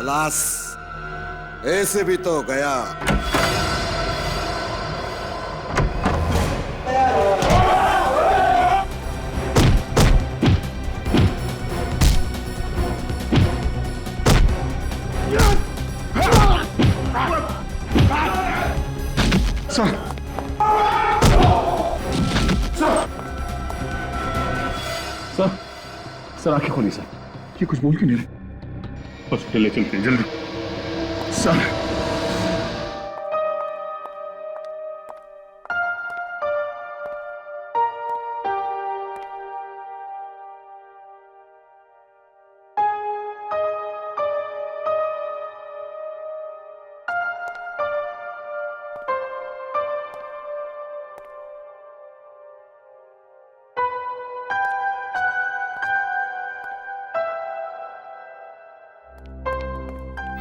खलास, ऐसे भी तो गया। सर, सर, सर आंखें खोली सर। ये कुछ बोल क्यों नहीं रहे? हॉस्पिटल ले चलते हैं जल्दी। सर,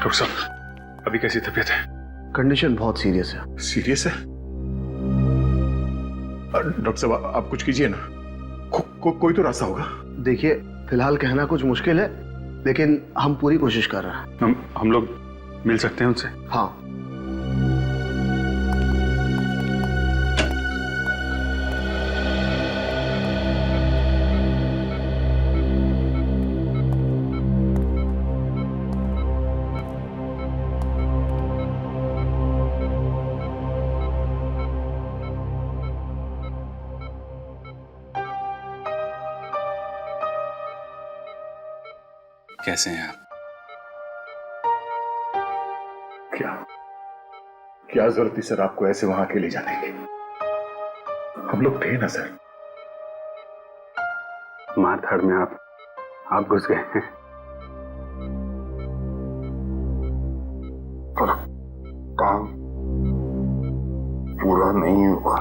डॉक्टर साहब अभी कैसी तबीयत है? कंडीशन बहुत सीरियस है। सीरियस है? डॉक्टर साहब आप कुछ कीजिए ना। कोई तो रास्ता होगा। देखिए, फिलहाल कहना कुछ मुश्किल है, लेकिन हम पूरी कोशिश कर रहे हैं। हम लोग मिल सकते हैं उनसे? हाँ। कैसे हैं आप? क्या जरूरत थी सर आपको ऐसे वहां अकेले जाने की? हम लोग थे ना सर। मारधाड़ में आप घुस गए हैं। पर काम पूरा नहीं हुआ।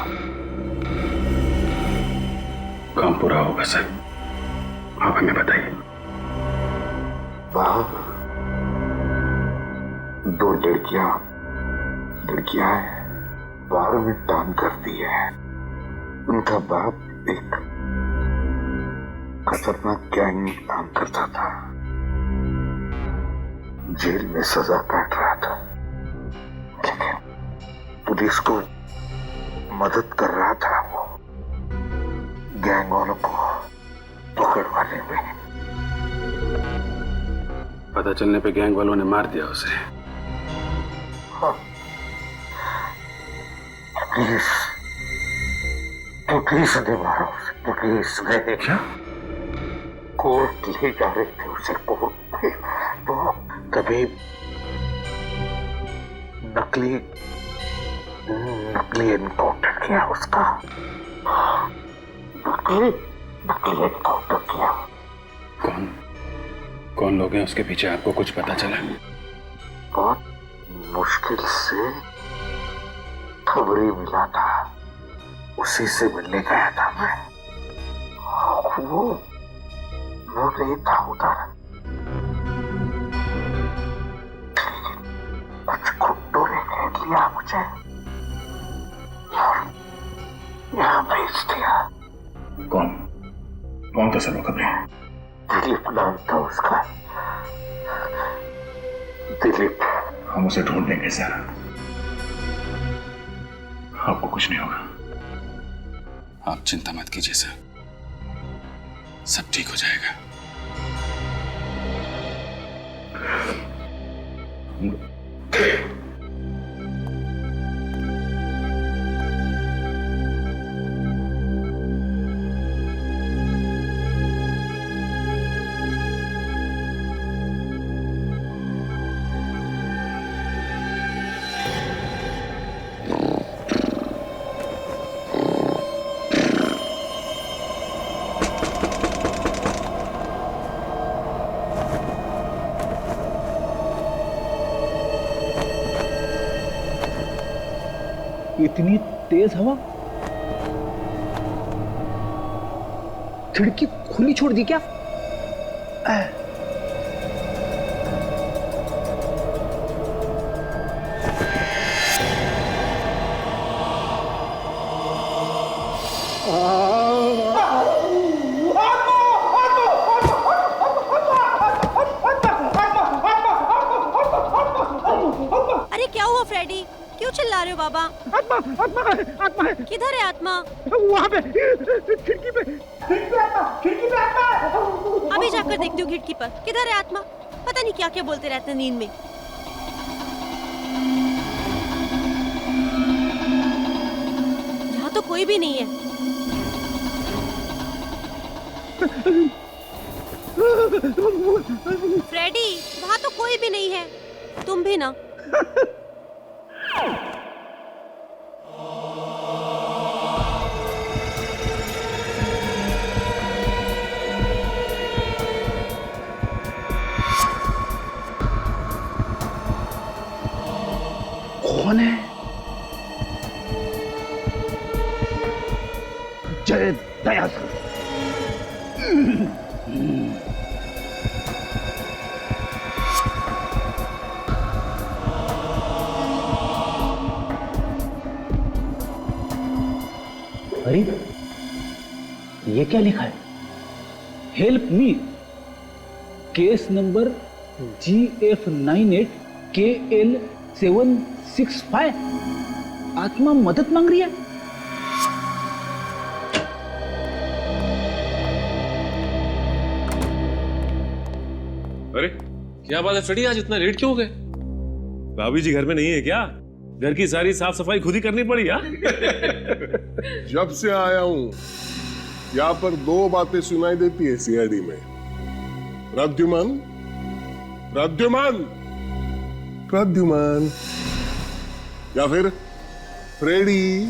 काम पूरा होगा सर, आप हमें बताइए। बाप, दो लड़कियां हैं, बाहर में काम करती है। उनका बाप एक खतरनाक गैंग में काम करता था, जेल में सजा काट रहा था, लेकिन पुलिस को मदद कर रहा था वो गैंग वालों को पकड़वाने में। पता चलने पे गैंग वालों ने मार दिया उसे। हाँ। पुलिस ने मारा उसे। पुलिस ने क्या? कोर्ट ले जा रहे थे उसे कोर्ट में, तो तभी नकली एनकाउंटर किया उसका। नकली एनकाउंटर किया। कौन लोग हैं उसके पीछे, आपको कुछ पता चला? बहुत मुश्किल से खबरी मिला था, उसी से मिलने गया था मैं। वो नहीं था उधर, कुछ गुंडों ने घेर लिया मुझे और यहाँ भेज दिया। कौन था सर वो खबरी? दिलीप नाम था उसका। दिलीप। हम उसे ढूंढ लेंगे सर, आपको कुछ नहीं होगा। आप चिंता मत कीजिए सर, सब ठीक हो जाएगा। इतनी तेज हवा, खिड़की खुली छोड़ दी क्या? हो फ्रेडी? क्यों चिल्ला रहे हो बाबा? आत्मा आत्मा है, आत्मा है। किधर है आत्मा? वहाँ पे खिड़की पे आत्मा, खिड़की पे आत्मा। अभी जाकर देखती हूँ खिड़की पर। किधर है आत्मा? पता नहीं क्या क्या बोलते रहते हैं नींद में। यहाँ तो कोई भी नहीं है। फ्रेडी, वहाँ तो कोई भी नहीं है। तुम भी ना। कौन है? जय दया सर। अरे ये क्या लिखा है? Help me, case number GF98KL765। आत्मा मदद मांग रही है। अरे क्या बात है फ्रेडी, आज इतना लेट क्यों हो गए? भाभी जी घर में नहीं है क्या? घर की सारी साफ सफाई खुद ही करनी पड़ी यार। जब से आया हूं यहाँ पर दो बातें सुनाई देती है सीआईडी में। प्रद्युमन, प्रद्युमन, प्रद्युमन, या फिर फ्रेडी,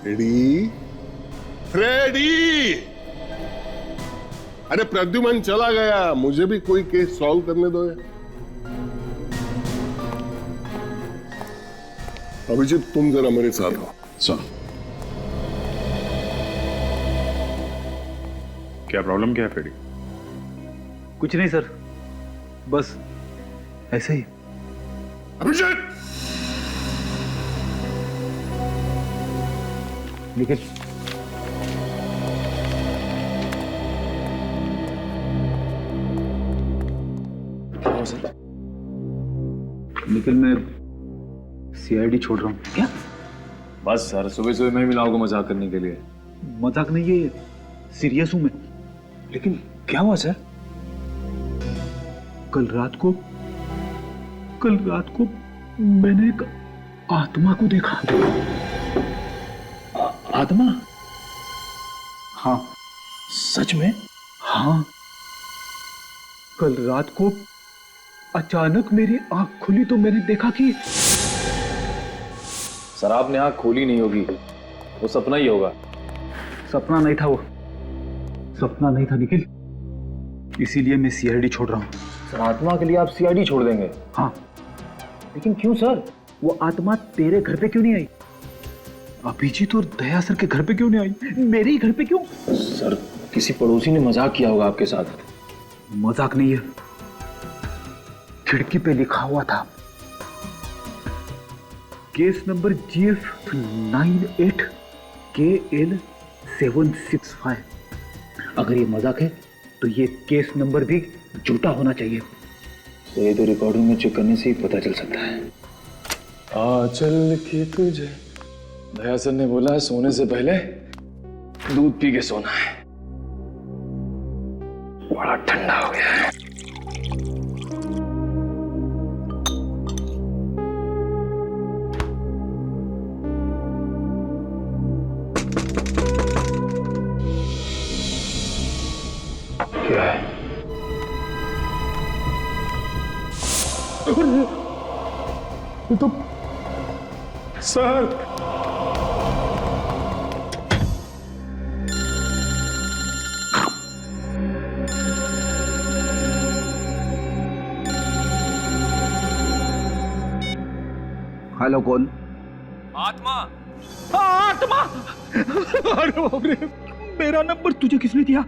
फ्रेडी, फ्रेडी। अरे प्रद्युमन चला गया, मुझे भी कोई केस सॉल्व करने दो यार। अभिजीत तुम जरा मेरे साथ हो। सुन, क्या प्रॉब्लम क्या है फ्रेडी? कुछ नहीं सर, बस ऐसे ही। अभिजीत, निखिल, निखिल मैं सीआईडी छोड़ रहा हूँ। क्या? बस सर, सुबह सुबह मैं मिला होगा मजाक करने के लिए। मजाक नहीं, ये सीरियस हूं मैं। लेकिन क्या हुआ सर? कल रात को मैंने एक आत्मा को देखा। आत्मा? हाँ। सच में? हाँ, कल रात को अचानक मेरी आंख खुली तो मैंने देखा कि सर आपने आंख खोली नहीं होगी, वो सपना ही होगा। सपना नहीं था, वो सपना नहीं था निखिल, इसीलिए मैं सीआईडी छोड़ रहा हूँ। सर आत्मा के लिए आप सीआईडी छोड़ देंगे? हाँ। लेकिन क्यों सर? वो आत्मा तेरे घर पे क्यों नहीं आई? अभिजीत और दया सर के घर पे क्यों नहीं आई? मेरे ही घर पे क्यों? सर किसी पड़ोसी ने मजाक किया होगा आपके साथ। मजाक नहीं है, खिड़की पे लिखा हुआ था केस नंबर GF98KL765। अगर ये मजाक है तो ये केस नंबर भी झूठा होना चाहिए। तो ये तो रिकॉर्डिंग में चेक करने से ही पता चल सकता है। चल के तुझे, दया सर ने बोला है सोने से पहले दूध पी के सोना है। बड़ा ठंडा हो गया है। क्या है? ये तो सर, हेलो कौन? आत्मा। आत्मा! अरे बाप रे, मेरा नंबर तुझे किसने दिया?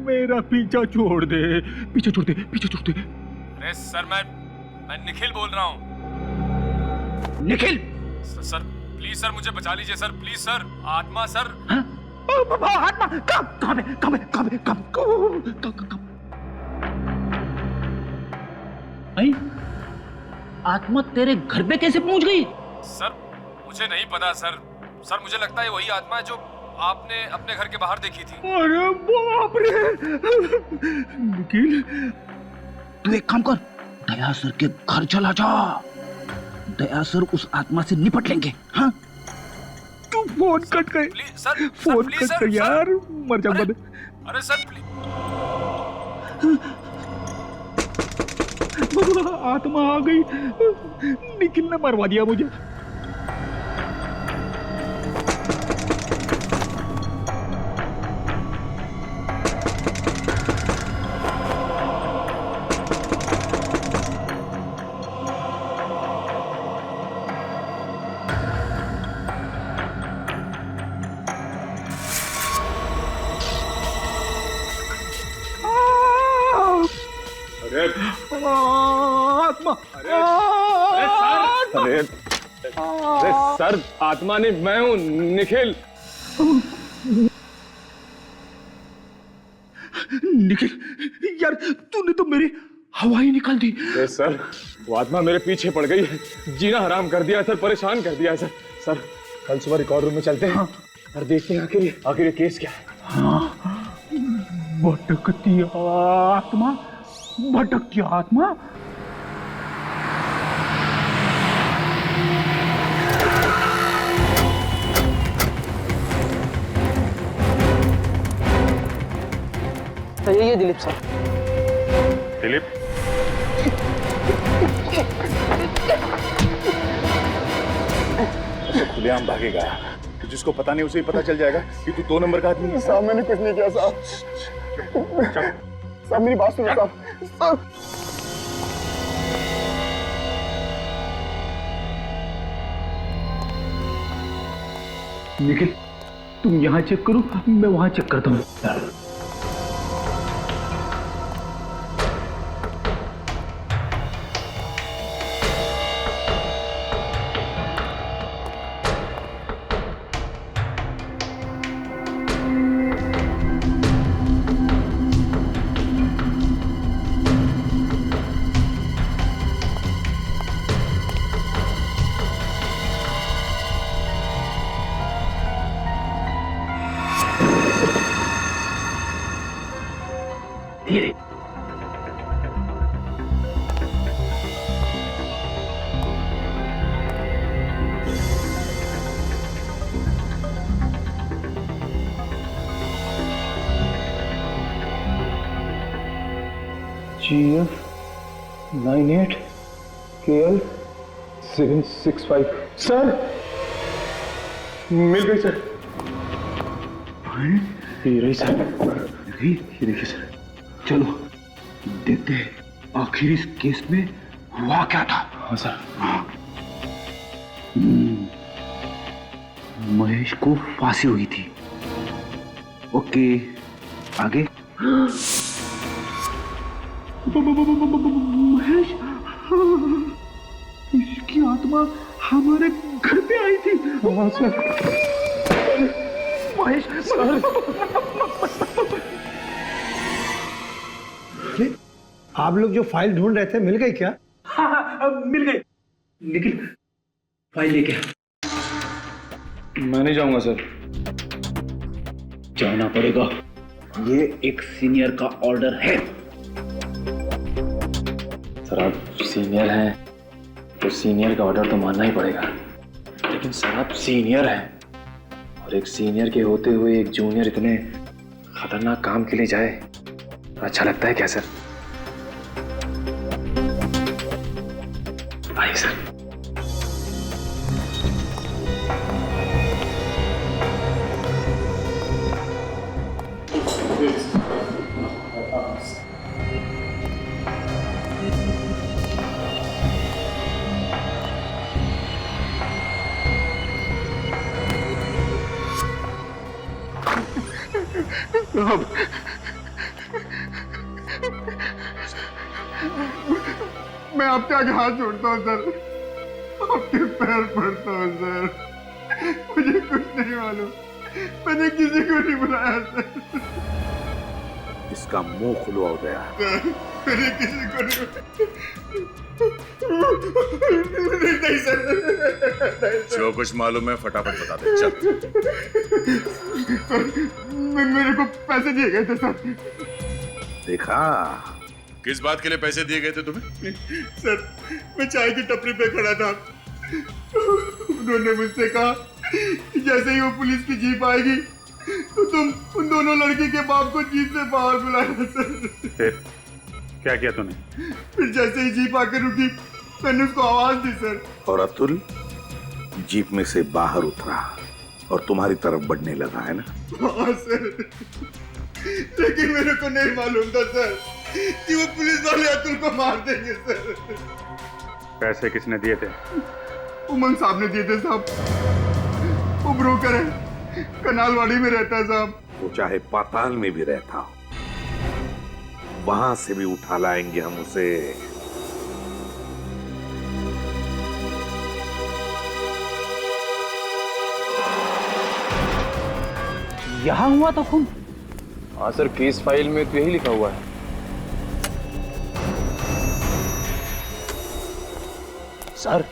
मेरा पीछा छोड़ दे, पीछे छोड़ दे, पीछे छोड़ दे। अरे सर मैं निखिल बोल रहा हूँ। निखिल! सर प्लीज सर मुझे बचा लीजिए सर, प्लीज सर। आत्मा सर। हाँ? आत्मा कहाँ पे? आई? आत्मा तेरे घर पे कैसे पहुंच गई? सर मुझे नहीं पता सर। सर मुझे लगता है वही आत्मा है जो आपने अपने घर के बाहर देखी थी। अरे बाप रे! निखिल, तू एक काम कर, दया सर के घर चला जा। दया सर उस आत्मा से निपट लेंगे। हाँ, तू फोन कट कर। Please sir, phone please cut sir, कर यार, मर जाऊंगा मैं। अरे सर प्लीज। आत्मा आ गई। निखिल ने मरवा दिया मुझे। आत्मा! अरे सर, आत्मा नहीं, मैं हूँ निखिल। निखिल यार, तूने तो मेरी हवा ही निकाल दी। सर वो आत्मा मेरे पीछे पड़ गई है, जीना हराम कर दिया सर, परेशान कर दिया सर। सर कल सुबह रिकॉर्ड रूम में चलते हैं और देखते हैं आखिर ये केस क्या है। हाँ, भटकती आत्मा, भटकती आत्मा। तो ये दिलीप सर। दिलीप, खुलेआम भागेगा, जिसको पता नहीं उसे ही पता चल जाएगा कि तू 2 नंबर का आदमी है। साहब मैंने कुछ नहीं किया साहब। साहब मेरी बात सुनो साहब। निखिल, तुम यहाँ चेक करो, मैं वहां चेक करता हूँ। धीरे। GF 98 KL 765। सर मिल गई सर। ये रही सर, ये देखिए सर। चलो देखते हैं आखिर इस केस में हुआ क्या था। हाँ सर। महेश को फांसी हुई थी। ओके, आगे। महेश, इसकी आत्मा हमारे घर पे आई थी। हाँ सर। महेश आप लोग जो फाइल ढूंढ रहे थे मिल गई क्या? हाँ, मिल गई। निखिल, फाइल लेके आ। मैं नहीं जाऊंगा सर। जाना पड़ेगा, ये एक सीनियर का ऑर्डर है। सर आप सीनियर हैं तो सीनियर का ऑर्डर तो मानना ही पड़ेगा, लेकिन सर आप सीनियर हैं और एक सीनियर के होते हुए एक जूनियर इतने खतरनाक काम के लिए जाए, अच्छा लगता है क्या सर? आइए सर। मैं आपके आगे हाथ जोड़ता हूँ सर, आपके पैर पड़ता हूँ सर। मुझे कुछ नहीं मालूम, मैंने किसी को नहीं बुलाया सर। इसका मुंह खुला हो गया। मैंने किसी को नहीं सर। जो कुछ मालूम है फटाफट बता दे, चल। सर मेरे को पैसे दिए गए थे सर। देखा किस बात के लिए पैसे दिए गए थे तुम्हें? सर मैं चाय की टपरी पे खड़ा था, उन्होंने मुझसे कहा कि जैसे ही वो पुलिस की जीप आएगी तो तुम उन दोनों लड़की के बाप को जीप से बाहर बुलाना सर। फिर क्या किया तूने? फिर जैसे ही जीप आकर रुकी मैंने उसको आवाज दी सर। और अतुल जीप में से बाहर उतरा और तुम्हारी तरफ बढ़ने लगा, है ना? हाँ सर, लेकिन मेरे को नहीं मालूम था सर कि वो पुलिस वाले अतुल को मार देंगे सर। पैसे किसने दिए थे? उमंग साहब ने दिए थे साहब। वो ब्रोकर है, कनालवाड़ी में रहता है साहब। वो चाहे पाताल में भी रहता हो, वहां से भी उठा लाएंगे हम उसे। यहाँ हुआ था खून? हाँ सर, केस फाइल में तो यही लिखा हुआ है। सर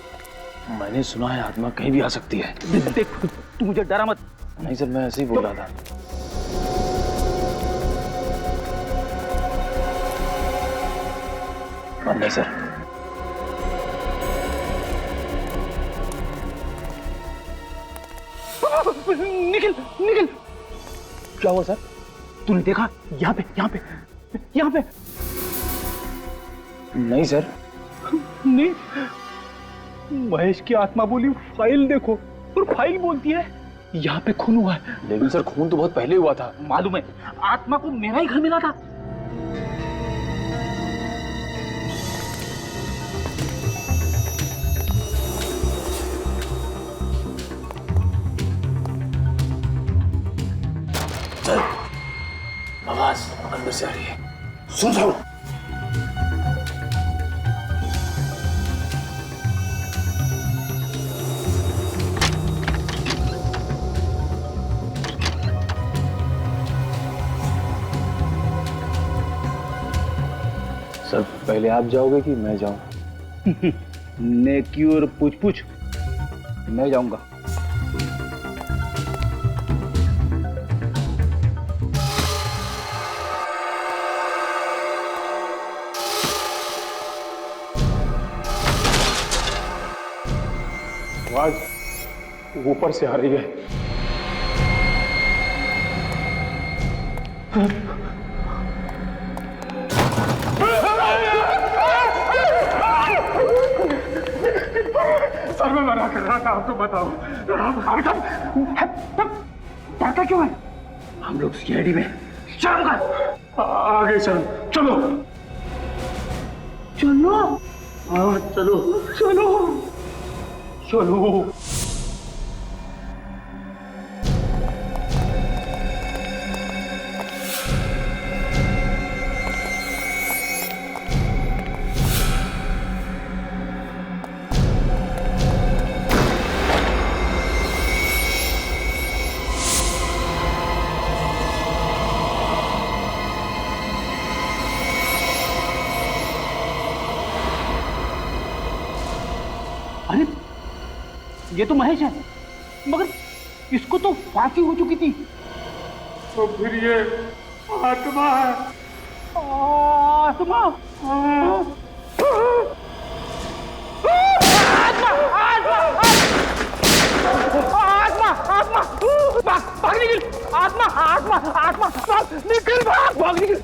मैंने सुना है आत्मा कहीं भी आ सकती है। देख तू मुझे डरा मत। नहीं सर, मैं ऐसे ही बोल रहा था। बंद है सर। निकल निकल। क्या हुआ सर? तूने देखा? यहाँ पे यहाँ पे यहाँ पे। नहीं सर। नहीं, महेश की आत्मा बोली फाइल देखो, और फाइल बोलती है यहाँ पे खून हुआ है। लेकिन सर खून तो बहुत पहले हुआ था। मालूम है, आत्मा को मेरा ही घर मिला था। सर आवाज अंदर से आ रही है। सुन साहब, सर पहले आप जाओगे कि मैं जाऊं? नेकी और पूछ पूछ मैं जाऊंगा। आवाज ऊपर से आ रही है। सर मैं मना कर रहा था, आपको बताओ। डरता क्यों है? हम लोग सीआईडी में। शर्म कर। आगे चल, चलो चलो। हाँ चलो चलो चलो। अरे ये तो महेश है, मगर इसको तो फांसी हो चुकी थी। तो फिर ये आत्मा है। आत्मा आत्मा आत्मा भाग निकल। आत्मा आत्मा आत्मा निकल, भाग निकल।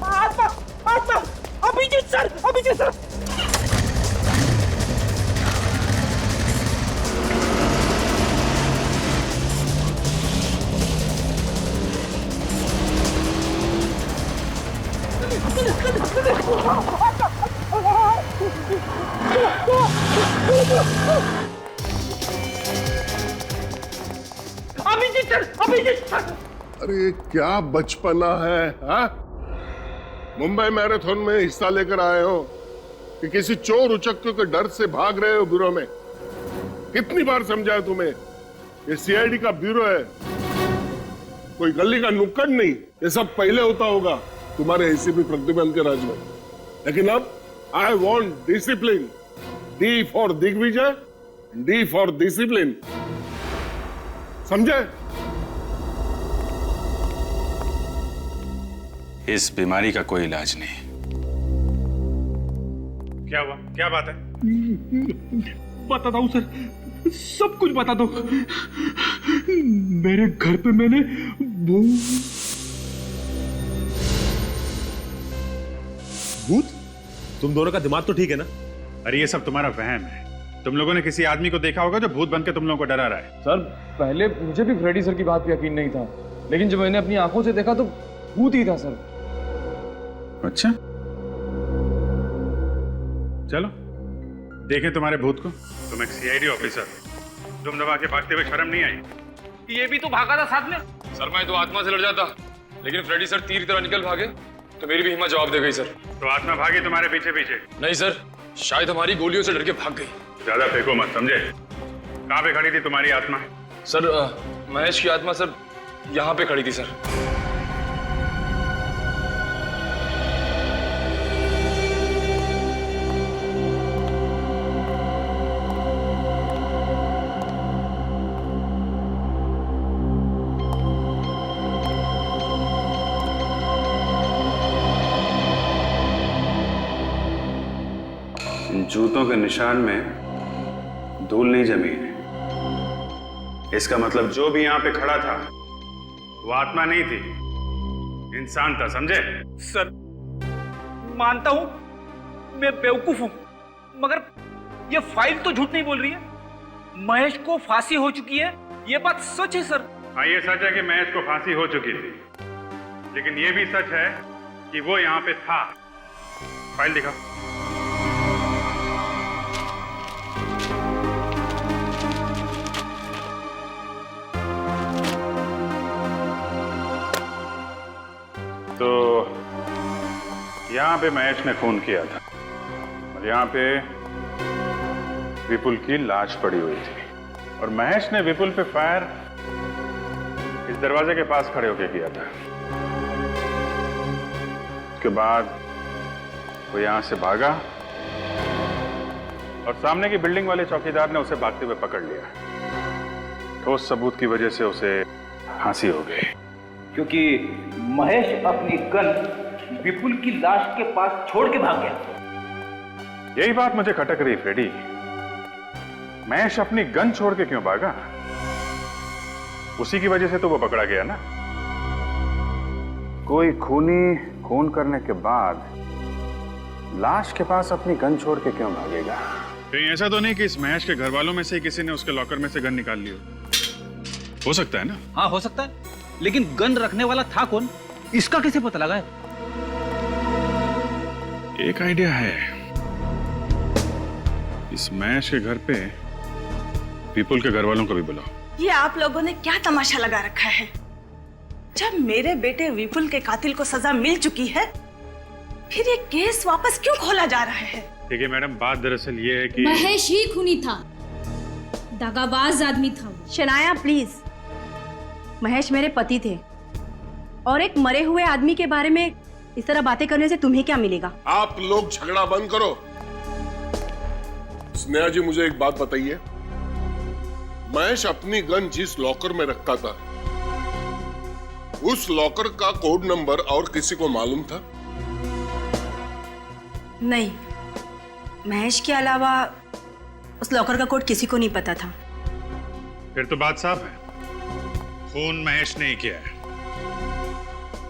आत्मा आत्मा Abhijeet sir, Abhijeet sir. Abhijeet sir, Abhijeet sir. अरे क्या बचपना है, हाँ? मुंबई मैराथन में हिस्सा लेकर आए हो कि किसी चोर उचक्के के डर से भाग रहे हो ब्यूरो में? कितनी बार समझाया तुम्हें ये सीआईडी का ब्यूरो है, कोई गली का नुक्कड़ नहीं। ये सब पहले होता होगा तुम्हारे एसीपी प्रद्युमन के राज में, लेकिन अब I want discipline. D for Digvijay, D for discipline, समझे? इस बीमारी का कोई इलाज नहीं। क्या हुआ? क्या बात है? बताता हूँ सर, सब कुछ बता दो। मेरे घर पे मैंने भूत? तुम दोनों का दिमाग तो ठीक है ना? अरे ये सब तुम्हारा वहम है। तुम लोगों ने किसी आदमी को देखा होगा जो भूत बनकर तुम लोगों को डरा रहा है। सर पहले मुझे भी फ्रेडी सर की बात पे यकीन नहीं था, लेकिन जब मैंने अपनी आंखों से देखा तो भूत ही था सर। अच्छा, चलो देखें तुम्हारे भूत को। तुम एक सीआईडी ऑफिसर, तुम दबा के भागते हुए शर्म नहीं आई? ये भी तो भागा था साथ में। सर मैं तो आत्मा से लड़ जाता, लेकिन फ्रेडी सर तीर की तरह निकल भागे तो मेरी भी हिम्मत जवाब दे गई सर। तो आत्मा भागी तुम्हारे पीछे पीछे? नहीं सर, शायद हमारी गोलियों से डर के भाग गई। ज्यादा फेंको मत, समझे? कहाँ पे खड़ी थी तुम्हारी आत्मा? सर महेश की आत्मा सर यहाँ पे खड़ी थी सर। जूतों के निशान में धूल नहीं जमी है। इसका मतलब जो भी यहाँ पे खड़ा था वो आत्मा नहीं थी, इंसान था, समझे? सर मानता हूं मैं बेवकूफ हूं, मगर ये फाइल तो झूठ नहीं बोल रही है। महेश को फांसी हो चुकी है, ये बात सच है सर। हाँ, ये सच है कि महेश को फांसी हो चुकी थी, लेकिन ये भी सच है कि वो यहाँ पे था। फाइल दिखाओ। तो यहाँ पे महेश ने खून किया था और यहाँ पे विपुल की लाश पड़ी हुई थी, और महेश ने विपुल पे फायर इस दरवाजे के पास खड़े होकर किया था। उसके बाद वो यहाँ से भागा और सामने की बिल्डिंग वाले चौकीदार ने उसे भागते हुए पकड़ लिया। ठोस सबूत की वजह से उसे फांसी हो गई। क्योंकि महेश अपनी गन विपुल की लाश के पास छोड़ के भाग गया। यही बात मुझे खटक रही फ्रेडी, महेश अपनी गन छोड़ के क्यों भागा? उसी की वजह से तो वो पकड़ा गया ना। कोई खूनी खून करने के बाद लाश के पास अपनी गन छोड़ के क्यों भागेगा? कहीं ऐसा तो नहीं कि इस महेश के घर वालों में से किसी ने उसके लॉकर में से गन निकाल ली हो सकता है ना? हाँ हो सकता है, लेकिन गन रखने वाला था कौन, इसका कैसे पता लगा है? एक आइडिया है, इस महेश के घर पे विपुल के घर वालों को भी बुलाओ। ये आप लोगों ने क्या तमाशा लगा रखा है? जब मेरे बेटे विपुल के कातिल को सजा मिल चुकी है, फिर ये केस वापस क्यों खोला जा रहा है? देखिए मैडम, बात दरअसल ये है कि महेश ही खूनी था, दगाबाज आदमी था। शनाया प्लीज, महेश मेरे पति थे और एक मरे हुए आदमी के बारे में इस तरह बातें करने से तुम्हें क्या मिलेगा? आप लोग झगड़ा बंद करो। स्नेहा जी मुझे एक बात बताइए, महेश अपनी गन जिस लॉकर में रखता था उस लॉकर का कोड नंबर और किसी को मालूम था? नहीं, महेश के अलावा उस लॉकर का कोड किसी को नहीं पता था। फिर तो बात साफ है, खून महेश ने ही किया है।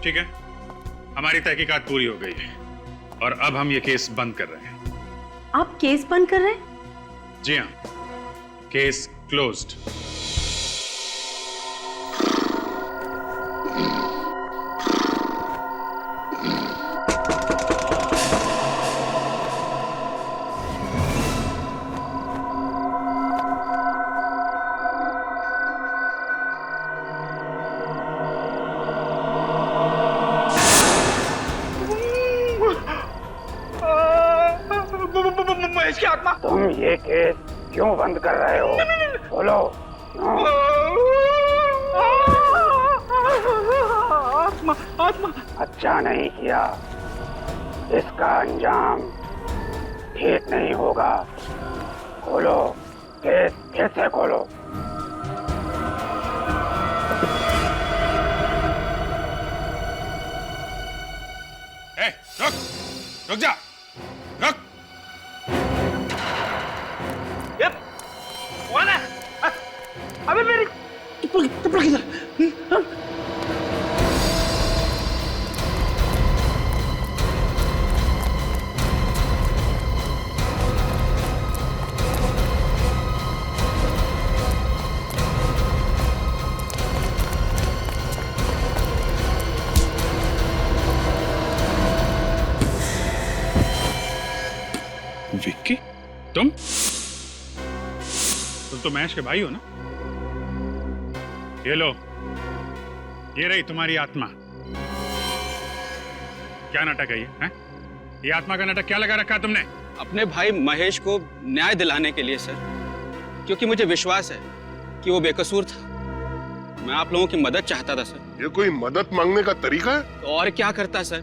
ठीक है, हमारी तहकीकात पूरी हो गई है और अब हम ये केस बंद कर रहे हैं। आप केस बंद कर रहे हैं? जी हाँ, केस क्लोज्ड। तुम ये केस क्यों बंद कर रहे हो? बोलो। अच्छा नहीं किया, इसका अंजाम ठीक नहीं होगा। खोलो केस, फिर से खोलो। रुक, रुक जा, रुक। कौन है? अबे मेरी चप्पल किधर? विक्की, तुम तो महेश के भाई हो ना? ये लो, ये रही तुम्हारी आत्मा। क्या नाटक है ये? हैं? ये आत्मा का नाटक क्या लगा रखा है तुमने? अपने भाई महेश को न्याय दिलाने के लिए सर, क्योंकि मुझे विश्वास है कि वो बेकसूर था। मैं आप लोगों की मदद चाहता था सर। ये कोई मदद मांगने का तरीका है? तो और क्या करता सर,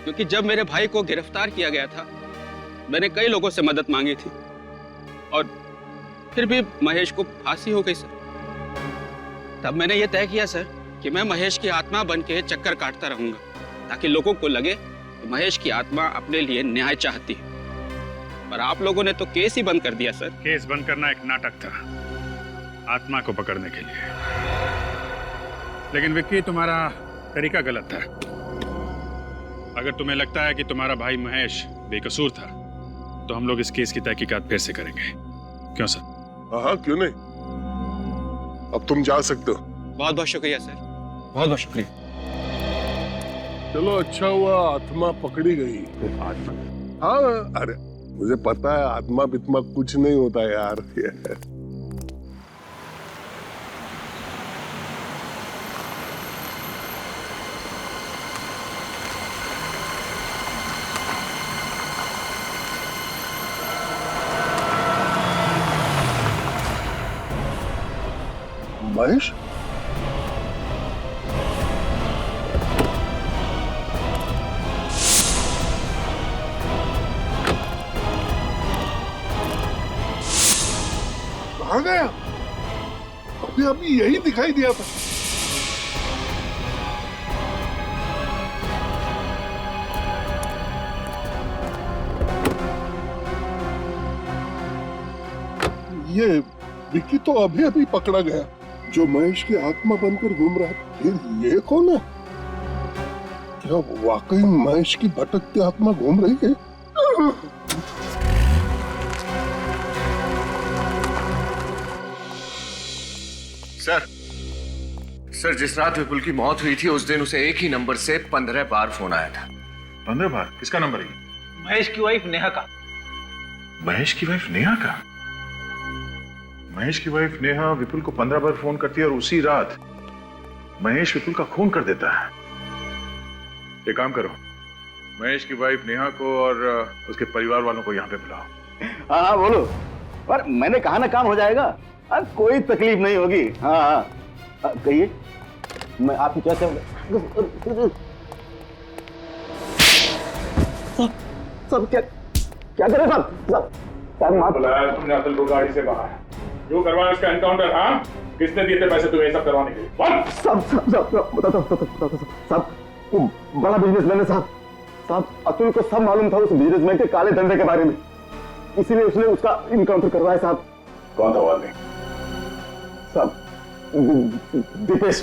क्योंकि जब मेरे भाई को गिरफ्तार किया गया था मैंने कई लोगों से मदद मांगी थी और फिर भी महेश को फांसी हो गई सर। तब मैंने ये तय किया सर कि मैं महेश की आत्मा बन के चक्कर काटता रहूंगा ताकि लोगों को लगे कि महेश की आत्मा अपने लिए न्याय चाहती है। पर आप लोगों ने तो केस ही बंद कर दिया सर। केस बंद करना एक नाटक था आत्मा को पकड़ने के लिए, लेकिन विक्की तुम्हारा तरीका गलत था। अगर तुम्हें लगता है कि तुम्हारा भाई महेश बेकसूर था तो हम लोग इस केस की तहकीकात फिर से करेंगे। क्यों सर? हाँ, क्यों नहीं। अब तुम जा सकते हो। बहुत बहुत शुक्रिया सर, बहुत बहुत शुक्रिया। चलो अच्छा हुआ आत्मा पकड़ी गई। आत्मा? हाँ, अरे मुझे पता है आत्मा बित्मा कुछ नहीं होता यार। महेश? कहाँ गया? अभी अभी यही दिखाई दिया था। ये विक्की तो अभी अभी पकड़ा गया जो महेश की आत्मा बनकर घूम रहा है। फिर ये कौन है? क्या वाकई महेश की भटकती आत्मा घूम रही है? सर, जिस रात विपुल की मौत हुई थी उस दिन उसे एक ही नंबर से 15 बार फोन आया था। 15 बार? किसका नंबर है? महेश की वाइफ नेहा का। महेश की वाइफ नेहा का? महेश की वाइफ नेहा विपुल को 15 बार फोन करती है और उसी रात महेश विपुल का खून कर देता है। एक काम करो, महेश की वाइफ नेहा को और उसके परिवार वालों को यहाँ पे बुलाओ। हाँ बोलो। पर मैंने कहा ना काम हो जाएगा। कोई तकलीफ नहीं होगी। हाँ कहिए, मैं आपकी क्या सब क्या करें सब बुलाया तुमने अतुल को गाड़ी से बाहर, जो करवाया उसका एनकाउंटर। हाँ, किसने दिए थे पैसे तुम्हें सब करवाने के लिए? सब बड़ा बिजनेसमैन है साहब। अतुल को सब मालूम था उस बिजनेसमैन के काले धंधे के बारे में, इसीलिए उसने उसका इनकाउंटर करवाया साहब। कौन था वो आदमी? साहब दीपेश।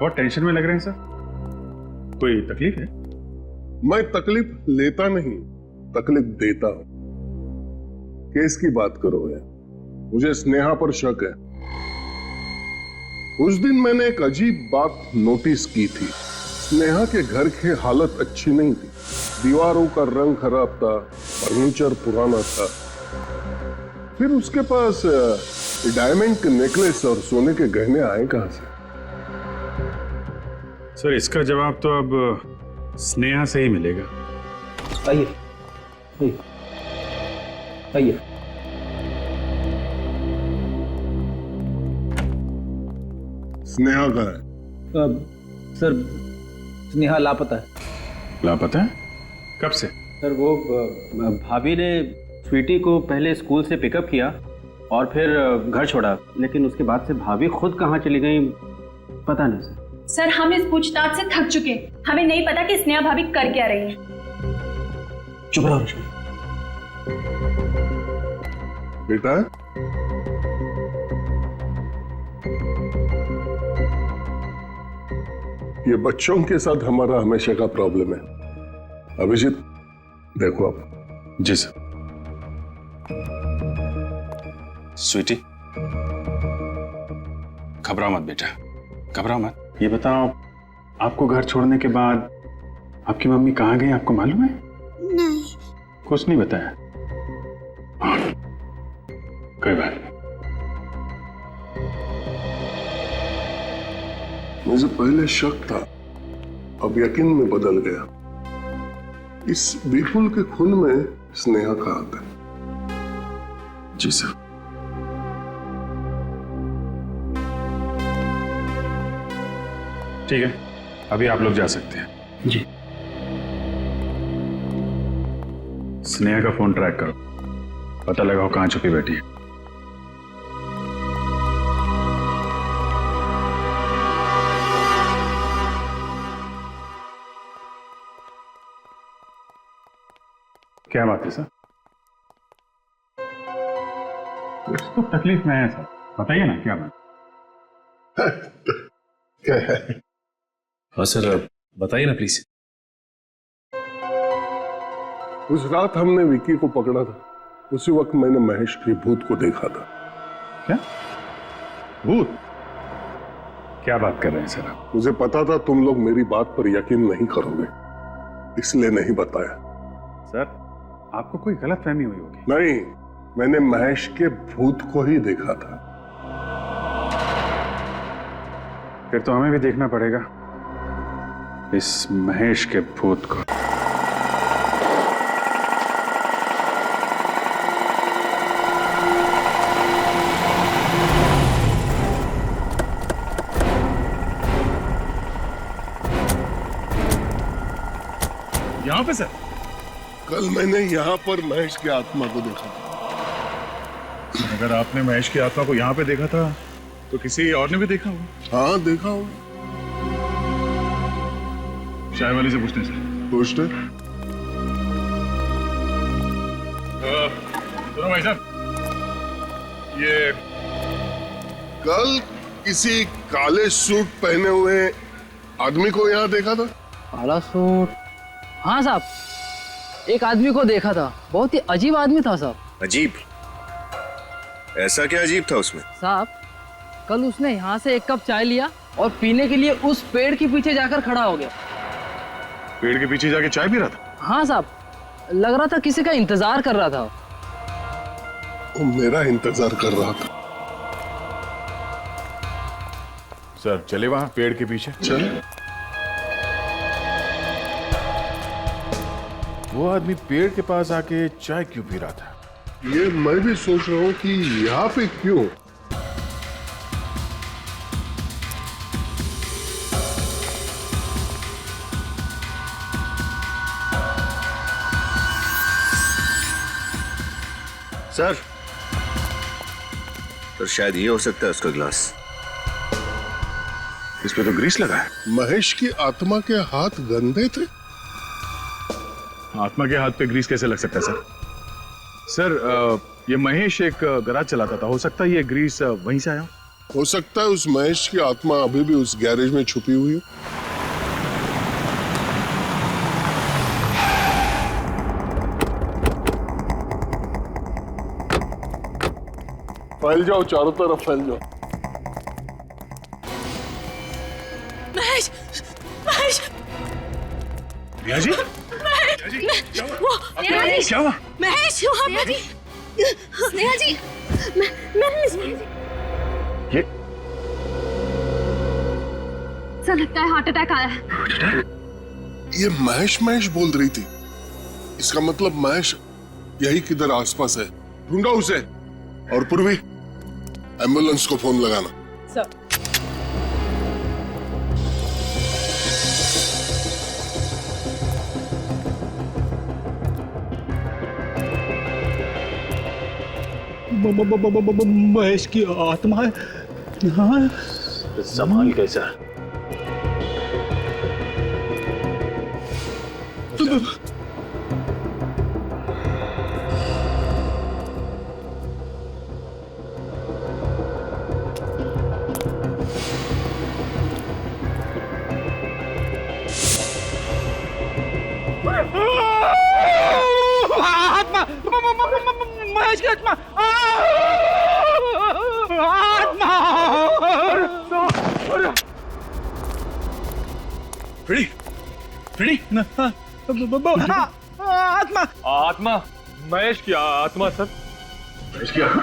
बहुत टेंशन में लग रहे हैं सर, कोई तकलीफ है? मैं तकलीफ लेता नहीं, तकलीफ देता हूं। केस की बात करो है, मुझे स्नेहा पर शक है। उस दिन मैंने एक अजीब बात नोटिस की थी। स्नेहा के घर की हालत अच्छी नहीं थी, दीवारों का रंग खराब था, फर्नीचर पुराना था। फिर उसके पास डायमंड के नेकलेस और सोने के गहने आए कहां से? सर इसका जवाब तो अब स्नेहा से ही मिलेगा। आइए आइए। स्नेहा का है? सर स्नेहा लापता है। लापता है? कब से? सर वो भाभी ने स्वीटी को पहले स्कूल से पिकअप किया और फिर घर छोड़ा, लेकिन उसके बाद से भाभी खुद कहाँ चली गई पता नहीं सर। सर हम इस पूछताछ से थक चुके हैं, हमें नहीं पता कि स्नेहा भाभी कर क्या रही है। चुप रहो रश्मि। बेटा ये बच्चों के साथ हमारा हमेशा का प्रॉब्लम है। अभिजीत देखो आप। जी सर। स्वीटी घबराओ मत बेटा, घबराओ मत। ये बताओ, आपको घर छोड़ने के बाद आपकी मम्मी कहाँ गई, आपको मालूम है? नहीं। कुछ नहीं बताया? कोई बात नहीं। मुझे पहले शक था, अब यकीन में बदल गया। इस विपुल के खून में स्नेहा का हाथ है। जी सर। ठीक है, अभी आप लोग जा सकते हैं। जी। स्नेहा का फोन ट्रैक करो, पता लगाओ कहां छुपी बैठी है। क्या बात है सर? कुछ तो तकलीफ में है सर, बताइए ना क्या बात? क्या है? हाँ सर बताइए ना प्लीज। उस रात हमने विकी को पकड़ा था, उसी वक्त मैंने महेश के भूत को देखा था। क्या भूत? क्या बात कर रहे हैं सर आप? मुझे पता था तुम लोग मेरी बात पर यकीन नहीं करोगे, इसलिए नहीं बताया। सर आपको कोई गलतफहमी हुई होगी। नहीं, मैंने महेश के भूत को ही देखा था। फिर तो हमें भी देखना पड़ेगा इस महेश के भूत को। यहाँ पे सर? कल मैंने यहाँ पर महेश की आत्मा को देखा था। अगर आपने महेश की आत्मा को यहाँ पे देखा था तो किसी और ने भी देखा होगा। हाँ देखा होगा। चाय वाले से पूछते हैं सर। पूछते। सुनो भाई साहब, ये कल किसी काले सूट पहने हुए आदमी को यहाँ देखा था। काला सूट? हाँ साहब, एक आदमी को देखा था, बहुत ही अजीब आदमी था साहब। अजीब? ऐसा क्या अजीब था उसमें? साहब कल उसने यहाँ से एक कप चाय लिया और पीने के लिए उस पेड़ के पीछे जाकर खड़ा हो गया। पेड़ के पीछे जाके चाय पी रहा था? हाँ साहब, लग रहा था किसी का इंतजार कर रहा था। वो मेरा इंतजार कर रहा था। सर चले वहां पेड़ के पीछे। चल। वो आदमी पेड़ के पास आके चाय क्यों पी रहा था? ये मैं भी सोच रहा हूँ कि यहाँ पे क्यों। सर, तो शायद ये हो सकता है उसका ग्लास। इस पे तो ग्रीस लगा है। महेश की आत्मा के हाथ गंदे थे। आत्मा के हाथ पे ग्रीस कैसे लग सकता है सर? सर ये महेश एक गैराज चलाता था, हो सकता है ये ग्रीस वहीं से आया हो सकता है उस महेश की आत्मा अभी भी उस गैरेज में छुपी हुई हो। फैल जाओ, चारों तरफ फैल जाओ। महेश, महेश, रिया जी, वो क्या हुआ? महेश वहाँ पे। स्नेहा जी, मैं ये सर लगता है हार्ट अटैक आया है। ये महेश महेश बोल रही थी। इसका मतलब महेश यही किधर आसपास है, ढूंढो उसे। और पूर्वी, एम्बुलेंस को फोन लगाना। सर। महेश की आत्मा है। हाँ। संभाल के सर। आत्मा, महेश की आत्मा, आत्मा। फ्रेडी, फ्रेडी, आत्मा, आत्मा, महेश की आत्मा सर। महेश की आत्मा?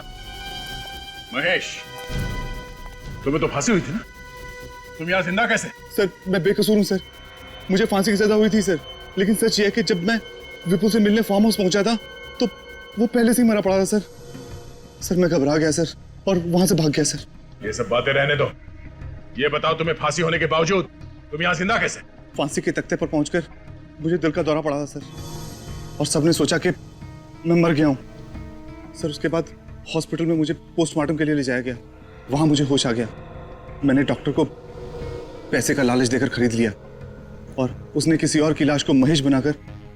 महेश, तुम्हें तो फांसी हुई थी ना? तुम यहाँ जिंदा कैसे? सर मैं बेकसूर हूँ सर, मुझे फांसी की सजा हुई थी सर, लेकिन सच यह है कि जब मैं विपुल से मिलने फार्म हाउस पहुंचा था तो वो पहले से ही मरा पड़ा था सर। सर मैं घबरा गया सर और वहां से भाग गया सर। ये सब बातें रहने दो, ये बताओ तुम्हें फांसी होने के बावजूद तुम यहाँ जिंदा कैसे? फांसी के तख्ते पर पहुंचकर मुझे दिल का दौरा पड़ा था सर, और सबने सोचा कि मैं मर गया हूँ सर। उसके बाद हॉस्पिटल में मुझे पोस्टमार्टम के लिए ले जाया गया, वहां मुझे होश आ गया। मैंने डॉक्टर को पैसे का लालच देकर खरीद लिया और उसने किसी और की लाश को महेश बनाकर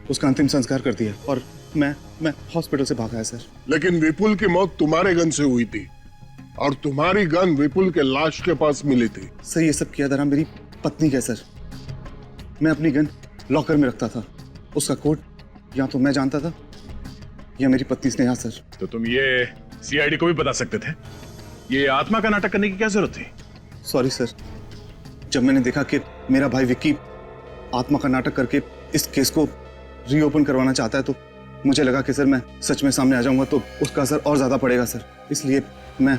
उसका अंतिम संस्कार कर दिया और मैं हॉस्पिटल से भाग आया सर। लेकिन विपुल की मौत तुम्हारे गन से हुई थी और तुम्हारी गन विपुल के लाश के पास मिली थी। सर ये सब किया धरा मेरी पत्नी का सर। मैं अपनी गन लॉकर में रखता था, उसका कोड या तो मैं जानता था या मेरी पत्नी स्नेहा सर। तो तुम ये सीआईडी को भी बता सकते थे, ये आत्मा का नाटक करने की क्या जरूरत थी? सॉरी सर, जब मैंने देखा कि मेरा भाई विक्की आत्मा का नाटक करके इस केस को रीओपन करवाना चाहता है तो मुझे लगा कि सर मैं सच में सामने आ जाऊंगा तो उसका असर और ज्यादा पड़ेगा सर, इसलिए मैं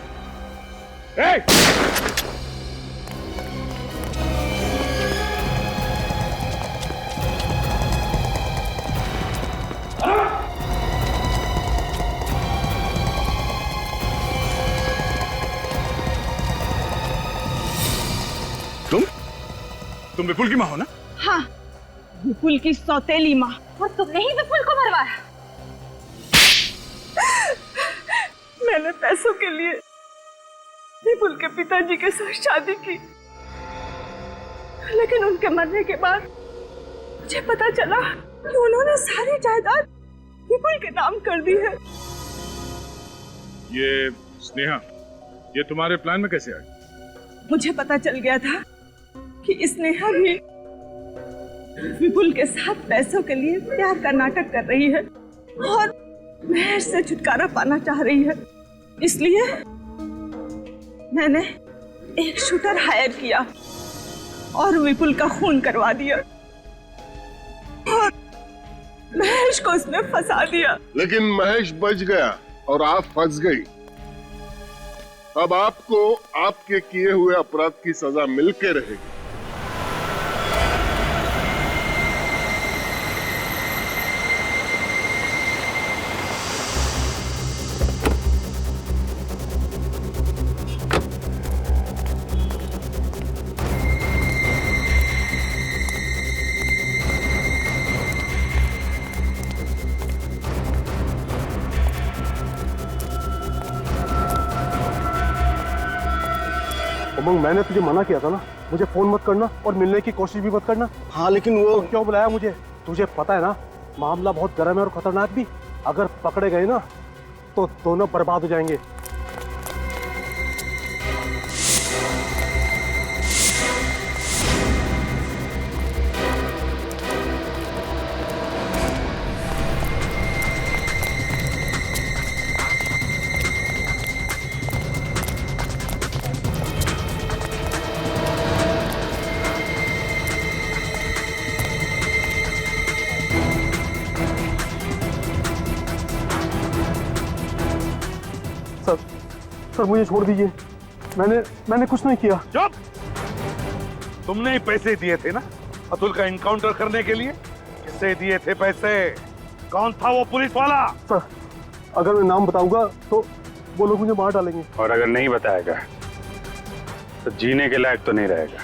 तुम विपुल की माँ हो ना? हाँ, विपुल की सौतेली माँ। और तुमने ही विपुल को मरवाया? मैंने पैसों के लिए विपुल के पिताजी के साथ शादी की, लेकिन उनके मरने के बाद मुझे पता चला कि उन्होंने सारी जायदाद विपुल के नाम कर दी है। ये स्नेहा, ये तुम्हारे प्लान में कैसे आई? मुझे पता चल गया था कि स्नेहा भी विपुल के साथ पैसों के लिए प्यार का नाटक कर रही है और महेश से छुटकारा पाना चाह रही है, इसलिए मैंने एक शूटर हायर किया और विपुल का खून करवा दिया और महेश को उसमें फंसा दिया। लेकिन महेश बच गया और आप फंस गई। अब आपको आपके किए हुए अपराध की सजा मिलके रहेगी। उमंग, मैंने तुझे मना किया था ना, मुझे फोन मत करना और मिलने की कोशिश भी मत करना। हाँ लेकिन वो तो क्यों बुलाया मुझे? तुझे पता है ना मामला बहुत गर्म है और खतरनाक भी। अगर पकड़े गए ना तो दोनों बर्बाद हो जाएंगे। सर मुझे छोड़ दीजिए, मैंने कुछ नहीं किया। चुप! तुमने ही पैसे दिए थे ना अतुल का एनकाउंटर करने के लिए? किससे दिए थे पैसे? कौन था वो पुलिस वाला? सर, अगर मैं नाम बताऊंगा तो वो लोग मुझे मार डालेंगे। और अगर नहीं बताएगा तो जीने के लायक तो नहीं रहेगा।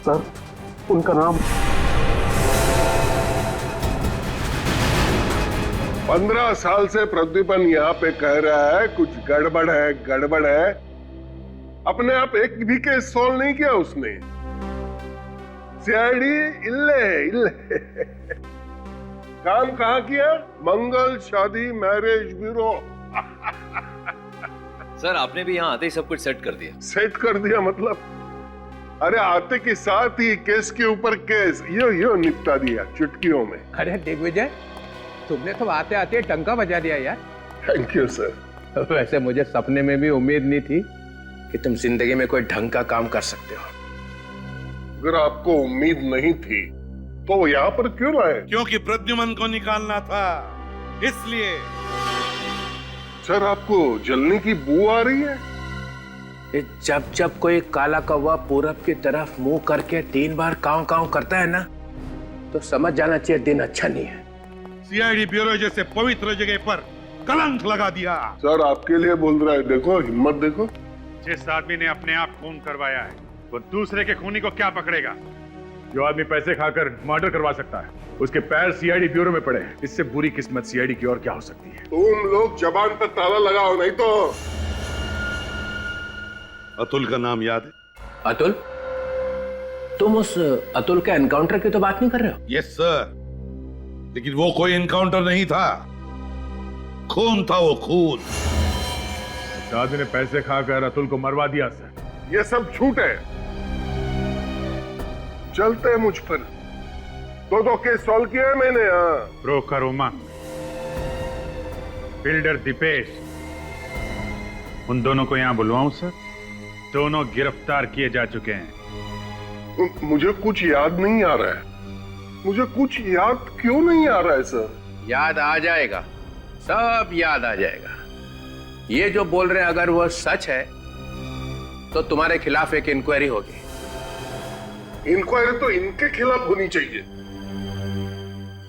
सर, उनका नाम 15 साल से प्रद्युमन यहाँ पे कह रहा है कुछ गड़बड़ है, गड़बड़ है। अपने आप एक भी केस सॉल्व नहीं किया उसने। सीआईडी इल्ले काम कहाँ किया? मंगल शादी मैरिज ब्यूरो। सर, आपने भी यहाँ आते ही सब कुछ सेट कर दिया। सेट कर दिया मतलब? अरे आते के साथ ही केस के ऊपर केस यो निपटा दिया चुटकियों में। अरे दिग्विजय, तुमने तो आते आते टंका बजा दिया यार। Thank you sir. वैसे मुझे सपने में भी उम्मीद नहीं थी कि तुम जिंदगी में कोई ढंग का काम कर सकते हो। अगर आपको उम्मीद नहीं थी तो यहाँ पर क्यों आए? क्योंकि प्रद्युमन को निकालना था, इसलिए। सर, आपको जलने की बू आ रही है? जब जब कोई काला कौवा पूरब की तरफ मुंह करके 3 बार काव काव करता है ना, तो समझ जाना चाहिए दिन अच्छा नहीं है। सीआईडी ब्यूरो जैसे पवित्र जगह पर कलंक लगा दिया। सर, आपके लिए बोल रहा है, देखो हिम्मत देखो। जिस आदमी ने अपने आप खून करवाया है वो दूसरे के खूनी को क्या पकड़ेगा? जो आदमी पैसे खाकर मर्डर करवा सकता है उसके पैर सीआईडी ब्यूरो में पड़े हैं। इससे बुरी किस्मत सीआईडी की और क्या हो सकती है? तुम लोग जबान पर ताला लगाओ, नहीं तो। अतुल का नाम याद है? अतुल? तुम उस अतुल के एनकाउंटर की तो बात नहीं कर रहे हो? यस सर, लेकिन वो कोई एनकाउंटर नहीं था, खून था वो खून। इस आदमी ने पैसे खाकर अतुल को मरवा दिया सर। ये सब झूठ है। चलते हैं मुझ पर। 2 केस सॉल्व किया है मैंने। ब्रोकर उमंग, बिल्डर दीपेश, उन दोनों को यहाँ बुलवाऊं सर? दोनों गिरफ्तार किए जा चुके हैं। मुझे कुछ याद नहीं आ रहा है। मुझे कुछ याद क्यों नहीं आ रहा है सर? याद आ जाएगा, सब याद आ जाएगा। ये जो बोल रहे हैं अगर वो सच है तो तुम्हारे खिलाफ एक इंक्वायरी होगी। इंक्वायरी तो इनके खिलाफ होनी चाहिए।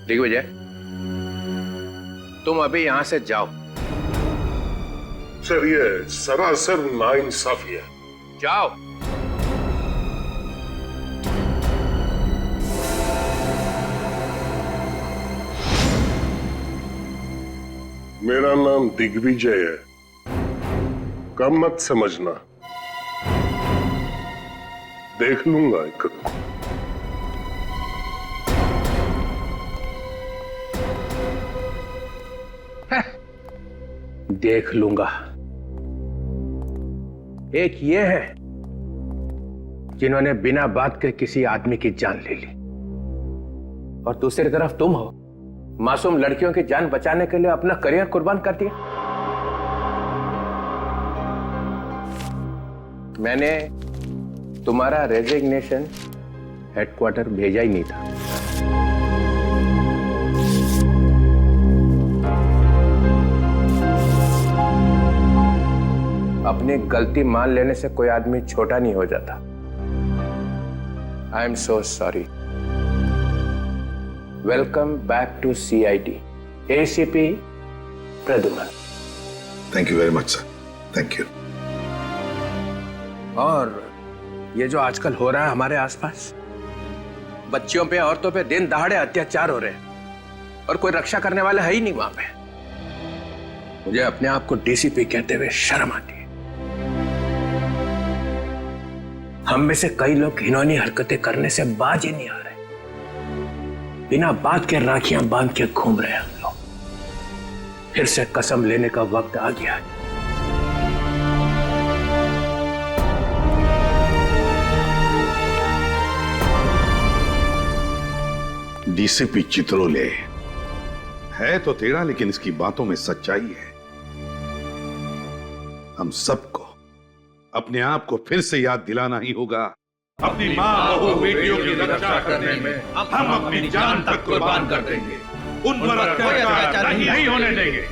दिग्विजय, तुम अभी यहां से जाओ। सर, ये सरासर नाइंसाफी है। जाओ। मेरा नाम दिग्विजय है, कम मत समझना। देख लूंगा एक। देख लूंगा। एक ये है जिन्होंने बिना बात के किसी आदमी की जान ले ली, और दूसरी तरफ तुम हो, मासूम लड़कियों की जान बचाने के लिए अपना करियर कुर्बान कर दिया। मैंने तुम्हारा रेजिग्नेशन हेडक्वार्टर भेजा ही नहीं था। अपनी गलती मान लेने से कोई आदमी छोटा नहीं हो जाता। I am so sorry. Welcome back to CID, ACP Pradyuman. Thank you very much sir, thank you. और ये जो आजकल हो रहा है हमारे आसपास, बच्चियों पे, औरतों पे दिन दहाड़े अत्याचार हो रहे हैं और कोई रक्षा करने वाला है ही नहीं वहां पे। मुझे अपने आप को DCP कहते हुए शर्म आती है। हम में से कई लोग घिनौनी हरकतें करने से बाज ही नहीं आ रहे। बिना बात के राखियां बांध के घूम रहे हैं हम लोग। फिर से कसम लेने का वक्त आ गया है। DCP चित्रोले है तो तेरा, लेकिन इसकी बातों में सच्चाई है। हम सबको अपने आप को फिर से याद दिलाना ही होगा। अपनी माँ बहू बेटियों की रक्षा करने में हम अपनी जान तक कुर्बान कर देंगे। उन पर अत्याचार नहीं होने देंगे।